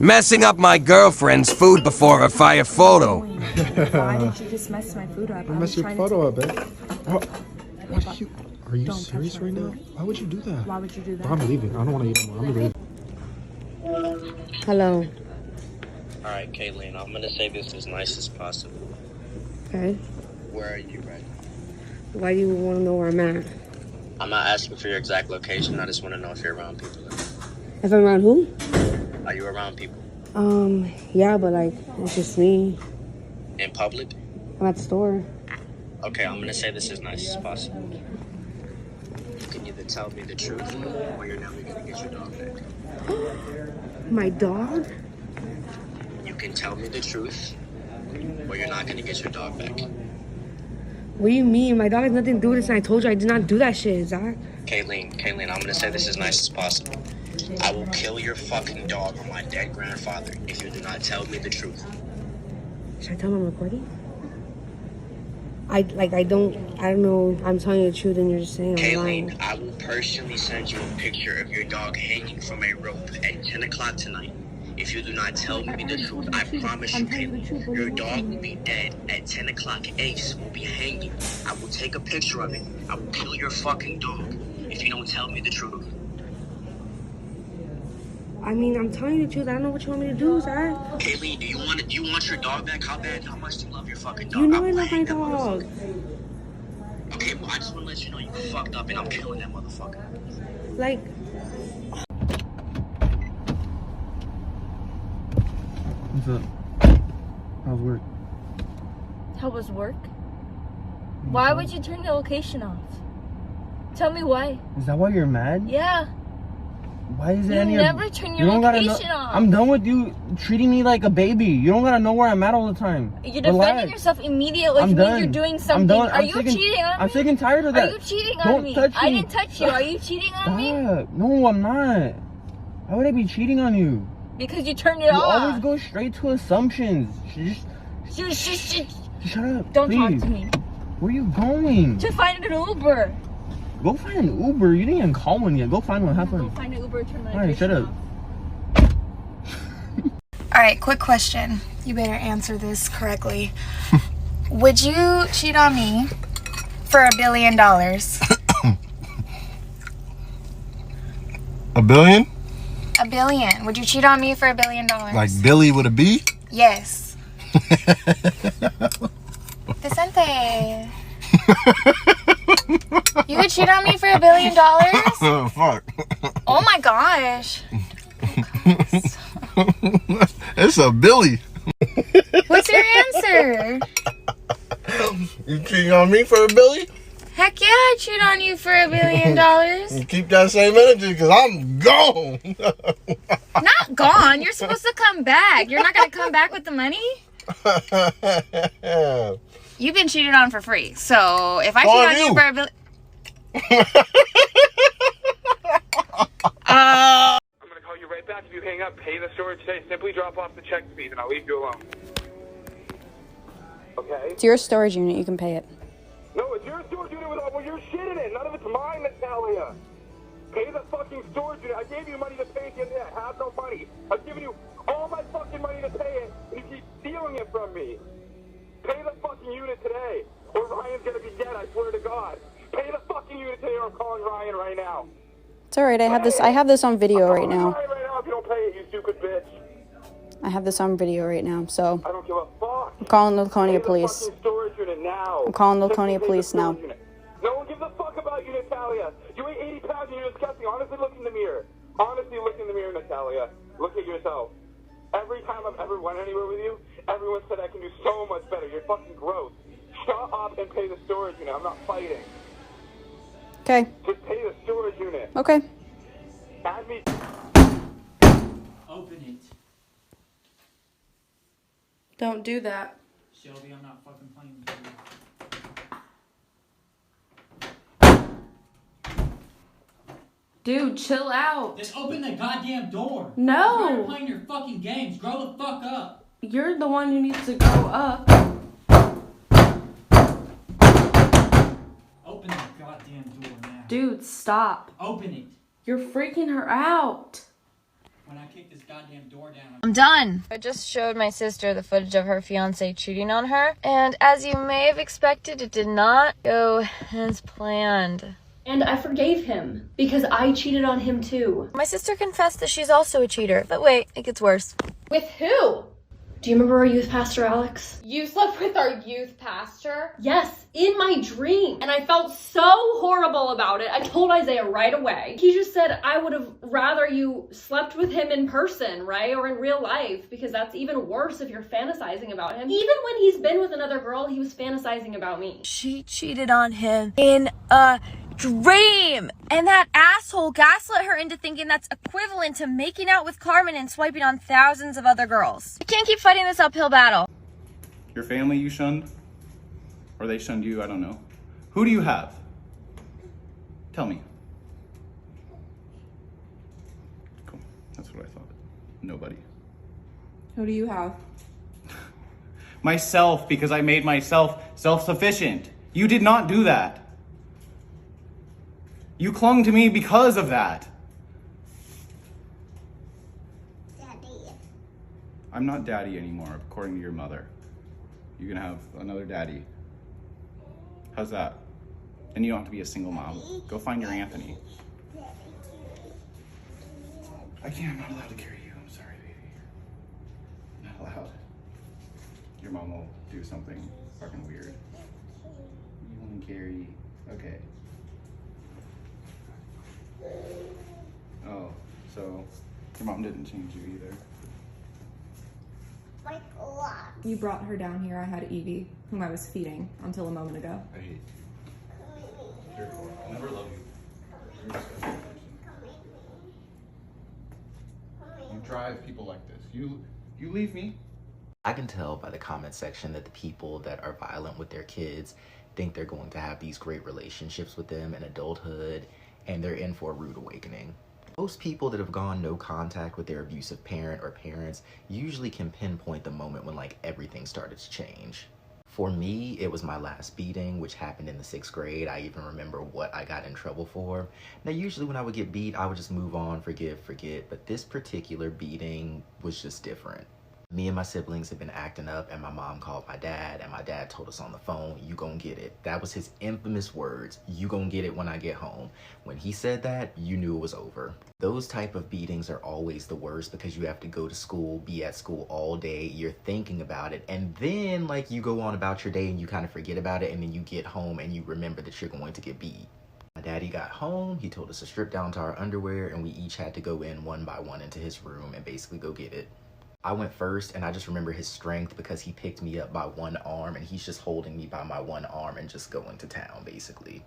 Messing up my girlfriend's food before a fire photo. Why did you just mess my food up? Mess your photo up, babe. Are you serious right now? Why would you do that? Why would you do that? I'm leaving. I don't want to eat anymore. I'm leaving. Hello. Alright, Caitlin, I'm gonna say this as nice as possible. Okay. Where are you right now? Why do you want to know where I'm at? I'm not asking for your exact location, I just want to know if you're around people. If I'm around who? Are you around people? Yeah, but like, it's just me. In public? I'm at the store. Okay, I'm gonna say this as nice as possible. You can either tell me the truth, or you're never gonna get your dog back. My dog? You can tell me the truth, or you're not gonna get your dog back. What do you mean? My dog has nothing to do with this, and I told you I did not do that shit, Zach. Caitlin, I'm gonna say this as nice as possible. I will kill your fucking dog or my dead grandfather if you do not tell me the truth. Should I tell him I'm recording? I don't know. I'm telling you the truth and you're just saying I'm lying. Caitlin, I will personally send you a picture of your dog hanging from a rope at 10 o'clock tonight. If you do not tell me the truth, I promise you, Caitlin, your dog will be dead at 10 o'clock. Ace will be hanging. I will take a picture of it. I will kill your fucking dog if you don't tell me the truth. I mean, I'm telling you the truth. I don't know what you want me to do, Zach. Caitlin, do you want your dog back? How much do you love your fucking dog? You know I love my dog. Okay, well, I just want to let you know you fucked up and I'm killing that motherfucker. Like... What's up? How's work? How was work? Why would you turn the location off? Tell me why. Is that why you're mad? Yeah. Why is it You any never of... turn your you don't gotta location know... off. I'm done with you treating me like a baby. You don't gotta know where I'm at all the time. You're defending yourself immediately, which means you're doing something. Are you cheating on me? I'm sick and tired of that. Are you cheating on Don't me? touch me. I didn't touch you. Are you cheating on me? No, I'm not. Why would I be cheating on you? Because you turned it off. You always go straight to assumptions. Shut up. Don't please. talk to me. Where are you going? To find an Uber. Go find an Uber. You didn't even call one yet. Go find one. Have fun. Go find an Uber. Turn my Alright, shut up. Alright, quick question. You better answer this correctly. Would you cheat on me for $1 billion? $1 billion? $1 billion. Would you cheat on me for $1 billion? Like Billy with a B? Yes. Decente. You would cheat on me for $1 billion? Oh, fuck. Oh my gosh. It's a Billy. What's your answer? You cheating on me for $1 billion? Heck yeah, I'd cheat on you for $1 billion. You keep that same energy because I'm gone. Not gone. You're supposed to come back. You're not going to come back with the money? You've been cheated on for free. So if I cheat on you for $1 billion... I'm going to call you right back. If you hang up, pay the storage today. Simply drop off the check fees and I'll leave you alone. Okay? It's your storage unit. You can pay it. No, it's your storage unit with all your shit in it. None of it's mine, Natalia. Pay the fucking storage unit. I gave you money to pay it the other day. I have no money. I've given you all my fucking money to pay it, and you keep stealing it from me. Pay the fucking unit today, or Ryan's gonna be dead, I swear to God. Pay the fucking unit today, or I'm calling Ryan right now. It's all right. I have this on video right now. Ryan right now if you don't pay it, you stupid bitch. I have this on video right now. So I don't give a fuck. I'm calling the Laconia police. Storage unit now. I'm calling the Laconia police now. No one gives a fuck about you, Natalia. You weigh 80 pounds and you're disgusting. Honestly, look in the mirror. Honestly, look in the mirror, Natalia. Look at yourself. Every time I've ever went anywhere with you, everyone said I can do so much better. You're fucking gross. Shut up and pay the storage unit. I'm not fighting. Okay. Just pay the storage unit. Okay. Add me. Open it. Don't do that. Shelby, I'm not fucking playing with you. Dude, chill out. Just open the goddamn door. No. You're playing your fucking games. Grow the fuck up. You're the one who needs to grow up. Open the goddamn door now. Dude, stop. Open it. You're freaking her out. when I kick this goddamn door down. I'm done. I just showed my sister the footage of her fiance cheating on her, and as you may have expected, it did not go as planned. And I forgave him because I cheated on him too. My sister confessed that she's also a cheater, but wait, it gets worse. With who? Do you remember our youth pastor, Alex? You slept with our youth pastor? Yes, in my dream. And I felt so horrible about it. I told Isaiah right away. He just said I would have rather you slept with him in person, right? Or in real life, because that's even worse if you're fantasizing about him. Even when he's been with another girl, he was fantasizing about me. She cheated on him in a dream! And that asshole gaslit her into thinking that's equivalent to making out with Carmen and swiping on thousands of other girls. I can't keep fighting this uphill battle. Your family you shunned? Or they shunned you, I don't know. Who do you have? Tell me. Cool, that's what I thought. Nobody. Who do you have? Myself, because I made myself self-sufficient. You did not do that. You clung to me because of that. Daddy. I'm not daddy anymore, according to your mother. You can have another daddy. How's that? And you don't have to be a single mom. Go find your Anthony. I can't, I'm not allowed to carry you. I'm sorry, baby. Not allowed. Your mom will do something fucking weird. You want to carry? Okay. Oh, so your mom didn't change you either. You brought her down here. I had Evie, whom I was feeding until a moment ago. I hate you. You're cool. I'll never love you. You're just a bad person. You drive people like this. You leave me. I can tell by the comment section that the people that are violent with their kids think they're going to have these great relationships with them in adulthood, and they're in for a rude awakening. Most people that have gone no contact with their abusive parent or parents usually can pinpoint the moment when like everything started to change. For me, it was my last beating, which happened in the 6th grade. I even remember what I got in trouble for. Now, usually when I would get beat, I would just move on, forgive, forget, but this particular beating was just different. Me and my siblings had been acting up, and my mom called my dad, and my dad told us on the phone, "You gon' get it." That was his infamous words, "You gon' get it when I get home." When he said that, you knew it was over. Those type of beatings are always the worst because you have to go to school, be at school all day, you're thinking about it, and then like you go on about your day and you kind of forget about it, and then you get home and you remember that you're going to get beat. My daddy got home, he told us to strip down to our underwear, and we each had to go in one by one into his room and basically go get it. I went first, and I just remember his strength because he picked me up by one arm, and he's just holding me by my one arm and just going to town, basically.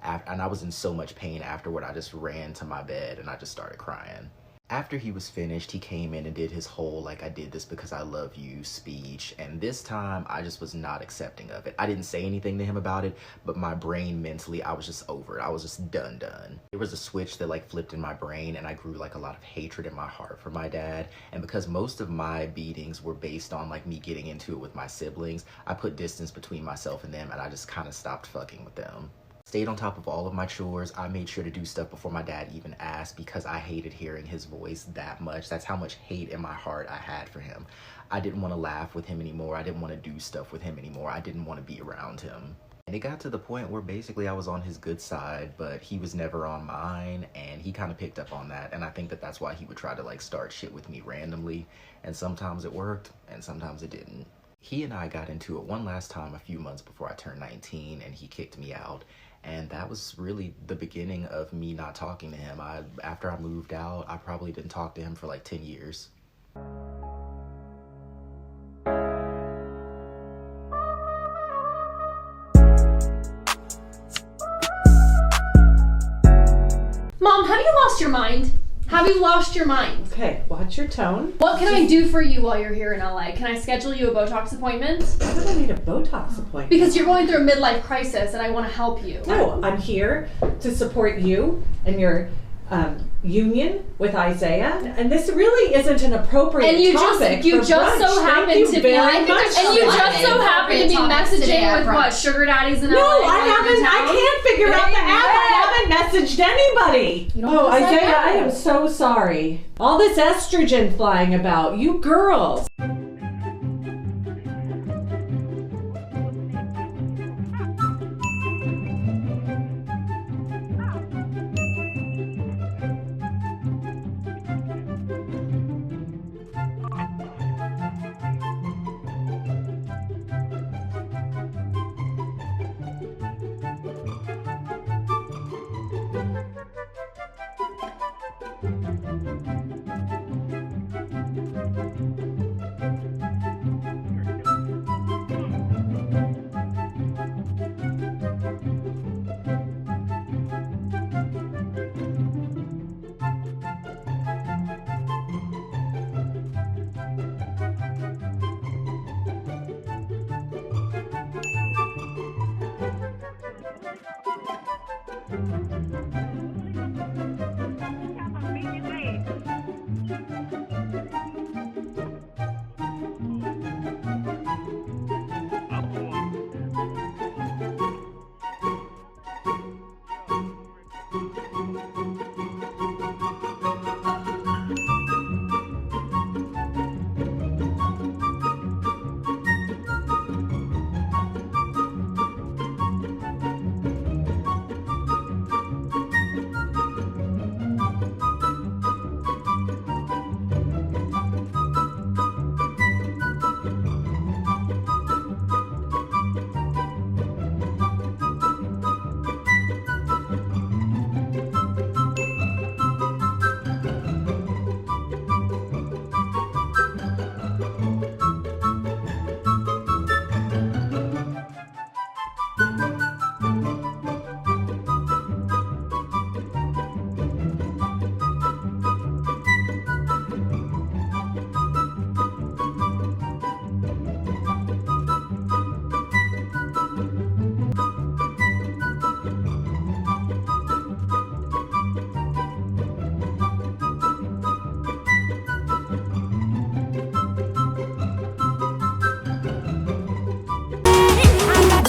And I was in so much pain afterward, I just ran to my bed, and I just started crying. After he was finished, he came in and did his whole, like, I did this because I love you speech, and this time, I just was not accepting of it. I didn't say anything to him about it, but my brain mentally, I was just over it. I was just done. There was a switch that, like, flipped in my brain, and I grew, like, a lot of hatred in my heart for my dad, and because most of my beatings were based on, like, me getting into it with my siblings, I put distance between myself and them, and I just kind of stopped fucking with them. Stayed on top of all of my chores. I made sure to do stuff before my dad even asked because I hated hearing his voice that much. That's how much hate in my heart I had for him. I didn't want to laugh with him anymore. I didn't want to do stuff with him anymore. I didn't want to be around him. And it got to the point where basically I was on his good side, but he was never on mine, and he kind of picked up on that. And I think that that's why he would try to like start shit with me randomly. And sometimes it worked, and sometimes it didn't. He and I got into it one last time a few months before I turned 19, and he kicked me out. And that was really the beginning of me not talking to him. After I moved out, I probably didn't talk to him for like 10 years. Mom, have you lost your mind? Have you lost your mind? Okay, watch your tone. What can I do for you while you're here in LA? Can I schedule you a Botox appointment? Why would I need a Botox appointment? Because you're going through a midlife crisis and I want to help you. No, I'm here to support you and your union with Isaiah, and this really isn't an appropriate And you topic just for brunch. so happen Thank you to be very much. and you just so happen to be messaging with what, sugar daddies in LA? No, I haven't. I can't figure out the app. I haven't messaged anybody. Oh, Isaiah, I am so sorry. All this estrogen flying about, you girls.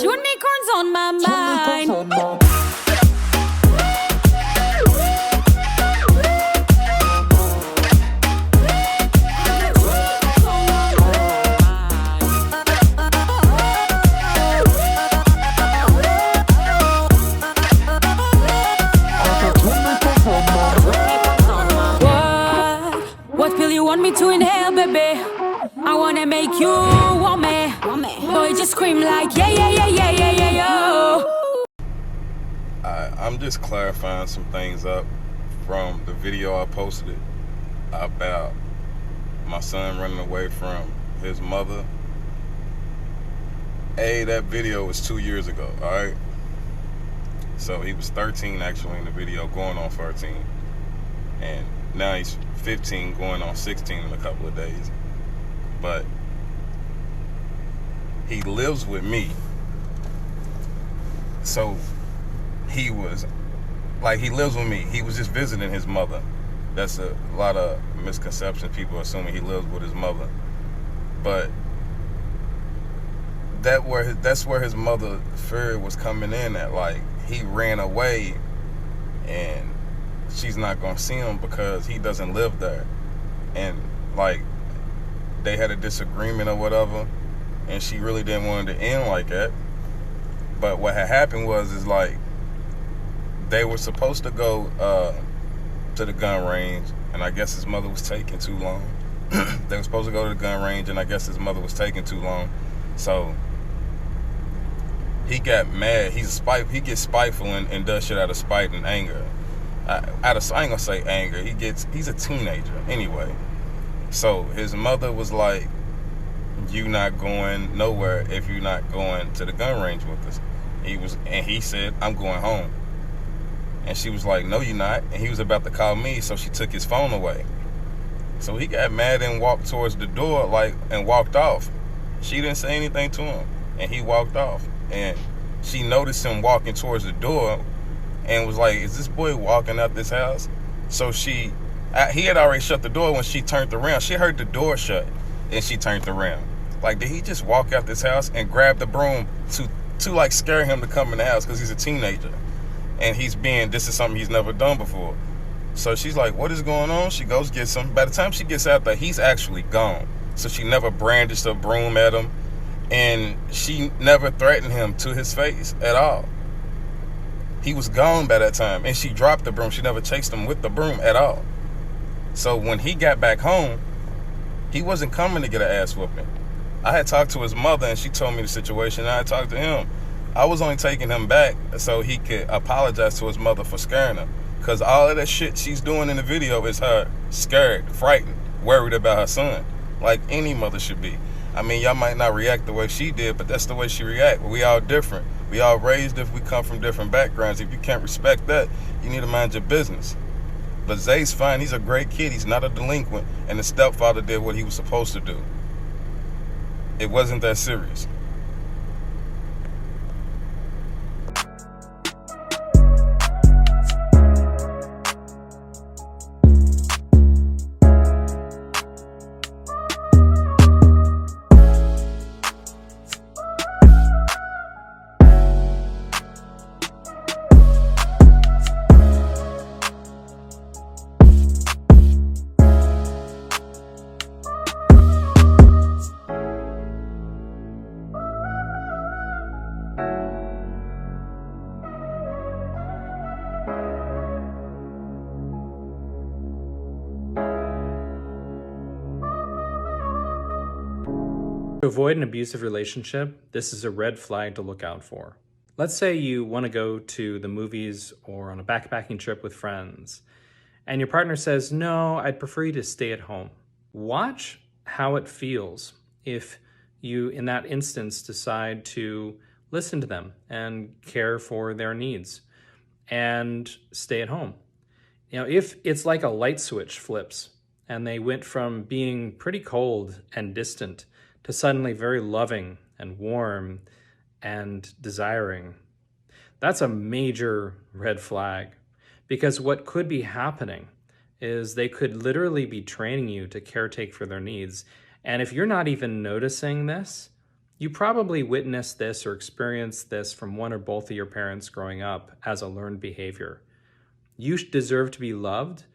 Unicorns on my mind. What pill you want me to inhale, baby? I wanna make you want me. Boy, just scream like yeah, yeah, yeah, yeah, yeah, yeah, yo. I'm just clarifying some things up from the video I posted about my son running away from his mother. That video was 2 years ago, alright? So he was 13 actually in the video, going on 14. And now he's 15, going on 16 in a couple of days. But he lives with me. So he was, like, he lives with me. He was just visiting his mother. That's a lot of misconceptions. People assuming he lives with his mother. But that's where his mother fear was coming in at. Like, he ran away and she's not gonna see him because he doesn't live there. And like, they had a disagreement or whatever, and she really didn't want it to end like that. But what had happened is like, they were supposed to go to the gun range, and I guess his mother was taking too long. They were supposed to go to the gun range, and I guess his mother was taking too long. So he got mad. He gets spiteful and does shit out of spite and anger. I ain't gonna say anger. He's a teenager anyway. So his mother was like, "You not going nowhere if you're not going to the gun range with us." He said, "I'm going home." And she was like, "No, you're not." And he was about to call me, so she took his phone away. So he got mad and walked towards the door, and walked off. She didn't say anything to him, and he walked off. And she noticed him walking towards the door and was like, "Is this boy walking out this house?" So he had already shut the door when she turned around. She heard the door shut and she turned around. Like, did he just walk out this house and grab the broom to like scare him to come in the house because he's a teenager? And this is something he's never done before. So she's like, what is going on? She goes get some. By the time she gets out there, he's actually gone. So she never brandished a broom at him. And she never threatened him to his face at all. He was gone by that time. And she dropped the broom. She never chased him with the broom at all. So when he got back home, he wasn't coming to get an ass whooping. I had talked to his mother and she told me the situation. And I had talked to him. I was only taking him back so he could apologize to his mother for scaring her. Because all of that shit she's doing in the video is her scared, frightened, worried about her son. Like any mother should be. I mean, y'all might not react the way she did, but that's the way she react. We all different. We all raised if we come from different backgrounds. If you can't respect that, you need to mind your business. But Zay's fine. He's a great kid. He's not a delinquent. And the stepfather did what he was supposed to do. It wasn't that serious. To avoid an abusive relationship, this is a red flag to look out for. Let's say you want to go to the movies or on a backpacking trip with friends, and your partner says, no, I'd prefer you to stay at home. Watch how it feels if you, in that instance, decide to listen to them and care for their needs and stay at home. You know, if it's like a light switch flips and they went from being pretty cold and distant to suddenly very loving and warm and desiring, that's a major red flag. Because what could be happening is they could literally be training you to caretake for their needs. And if you're not even noticing this, you probably witnessed this or experienced this from one or both of your parents growing up as a learned behavior. You deserve to be loved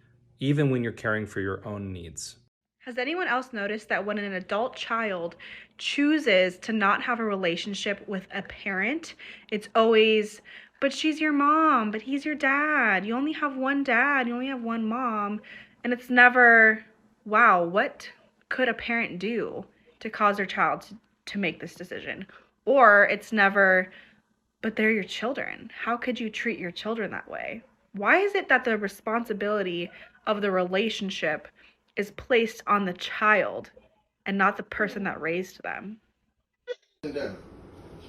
even when you're caring for your own needs. Has anyone else noticed that when an adult child chooses to not have a relationship with a parent, it's always, but she's your mom, but he's your dad. You only have one dad, you only have one mom. And it's never, wow, what could a parent do to cause their child to make this decision? Or it's never, but they're your children. How could you treat your children that way? Why is it that the responsibility of the relationship is placed on the child and not the person that raised them? Can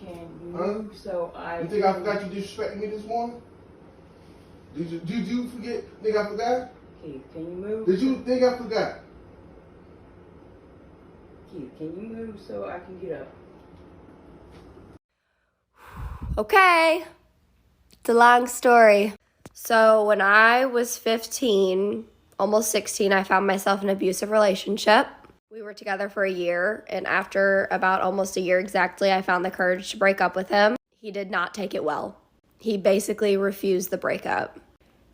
you move so I... You think I forgot you disrespecting me this morning? Did you forget? Think I forgot? Keith, can you move? Did you think I forgot? Keith, can you move so I can get up? Okay, it's a long story. So when I was 15, almost 16, I found myself in an abusive relationship. We were together for a year, and after about almost a year exactly, I found the courage to break up with him. He did not take it well. He basically refused the breakup.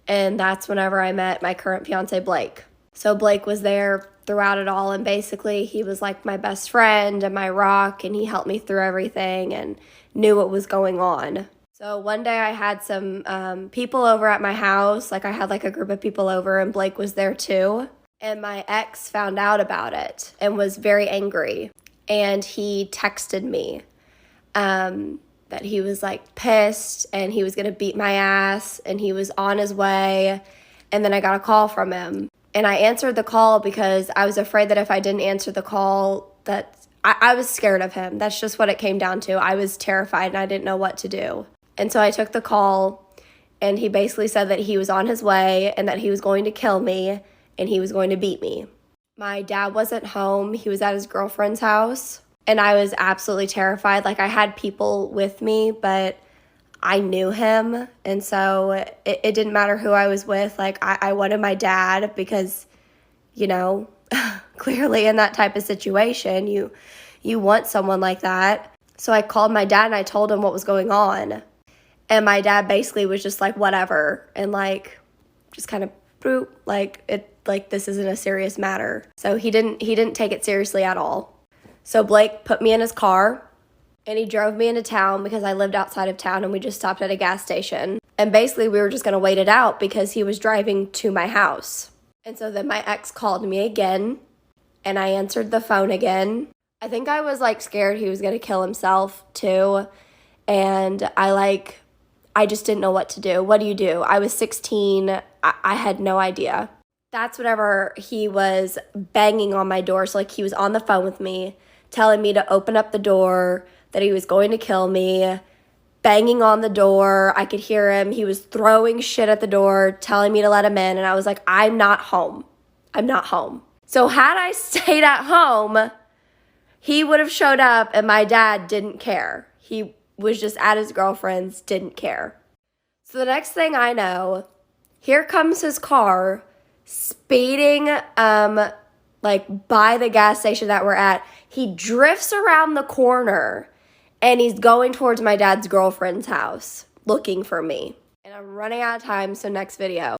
And that's whenever I met my current fiance, Blake. So Blake was there throughout it all, and basically he was like my best friend and my rock, and he helped me through everything and knew what was going on. So one day I had some people over at my house. Like I had like a group of people over, and Blake was there too. And my ex found out about it and was very angry. And he texted me that he was like pissed and he was going to beat my ass and he was on his way. And then I got a call from him. And I answered the call because I was afraid that if I didn't answer the call, that I was scared of him. That's just what it came down to. I was terrified and I didn't know what to do. And so I took the call, and he basically said that he was on his way and that he was going to kill me and he was going to beat me. My dad wasn't home. He was at his girlfriend's house, and I was absolutely terrified. Like I had people with me, but I knew him, and so it didn't matter who I was with. Like, I wanted my dad because, you know, clearly in that type of situation, you want someone like that. So I called my dad and I told him what was going on. And my dad basically was just like, whatever, and like, just kind of, boop, like this isn't a serious matter. So he didn't take it seriously at all. So Blake put me in his car, and he drove me into town because I lived outside of town, and we just stopped at a gas station. And basically we were just going to wait it out because he was driving to my house. And so then my ex called me again, and I answered the phone again. I think I was like scared he was going to kill himself too. And I just didn't know what to do. What do you do? I was 16. I had no idea. That's whenever he was banging on my door. So like he was on the phone with me, telling me to open up the door, that he was going to kill me, banging on the door. I could hear him. He was throwing shit at the door, telling me to let him in. And I was like, I'm not home. I'm not home. So had I stayed at home, he would have showed up, and my dad didn't care. He was just at his girlfriend's, didn't care. So the next thing I know, here comes his car speeding like by the gas station that we're at. He drifts around the corner, and he's going towards my dad's girlfriend's house looking for me. And I'm running out of time, so next video.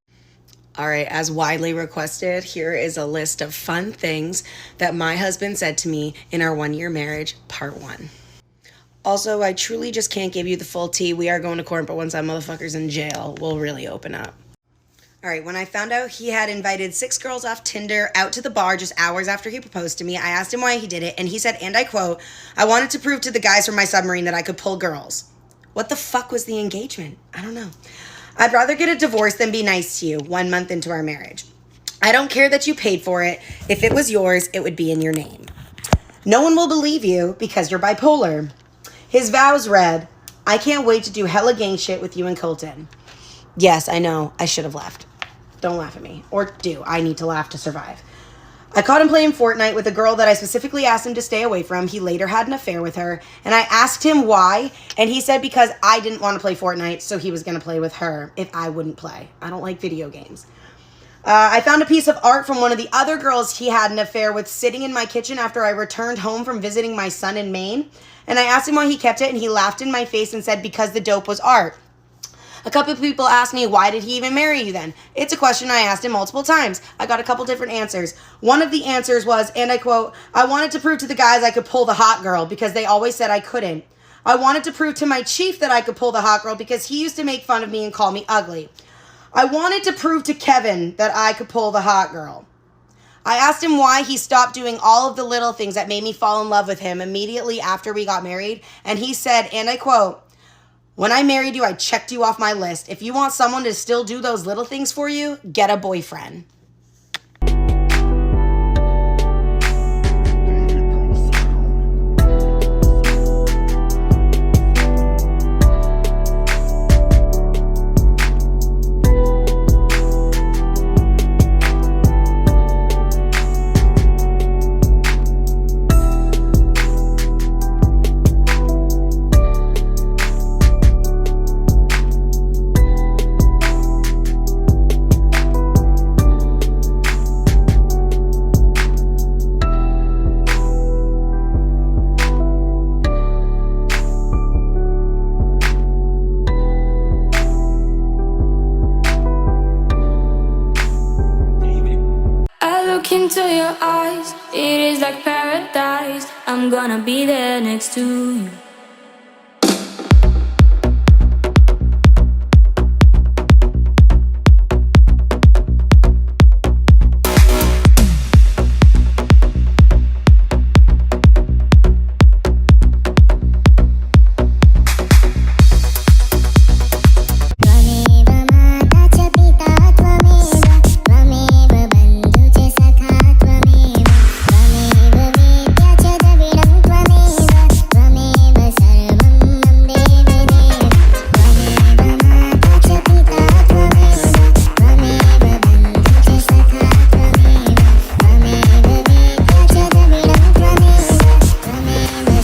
All right, as widely requested, here is a list of fun things that my husband said to me in our 1-year marriage, part 1. Also, I truly just can't give you the full tea. We are going to court, but once that motherfucker's in jail, we'll really open up. All right, when I found out he had invited 6 girls off Tinder out to the bar just hours after he proposed to me, I asked him why he did it, and he said, and I quote, "I wanted to prove to the guys from my submarine that I could pull girls." What the fuck was the engagement? I don't know. "I'd rather get a divorce than be nice to you 1 month into our marriage. I don't care that you paid for it. If it was yours, it would be in your name. No one will believe you because you're bipolar." His vows read, "I can't wait to do hella gang shit with you and Colton." Yes, I know. I should have left. Don't laugh at me. Or do. I need to laugh to survive. I caught him playing Fortnite with a girl that I specifically asked him to stay away from. He later had an affair with her. And I asked him why. And he said because I didn't want to play Fortnite, so he was going to play with her if I wouldn't play. I don't like video games. I found a piece of art from one of the other girls he had an affair with sitting in my kitchen after I returned home from visiting my son in Maine. And I asked him why he kept it, and he laughed in my face and said because the dope was art. A couple of people asked me, why did he even marry you then? It's a question I asked him multiple times. I got a couple different answers. One of the answers was, and I quote, "I wanted to prove to the guys I could pull the hot girl because they always said I couldn't. I wanted to prove to my chief that I could pull the hot girl because he used to make fun of me and call me ugly. I wanted to prove to Kevin that I could pull the hot girl." I asked him why he stopped doing all of the little things that made me fall in love with him immediately after we got married. And he said, and I quote, "When I married you, I checked you off my list. If you want someone to still do those little things for you, get a boyfriend." Into your eyes, it is like paradise. I'm gonna be there next to you.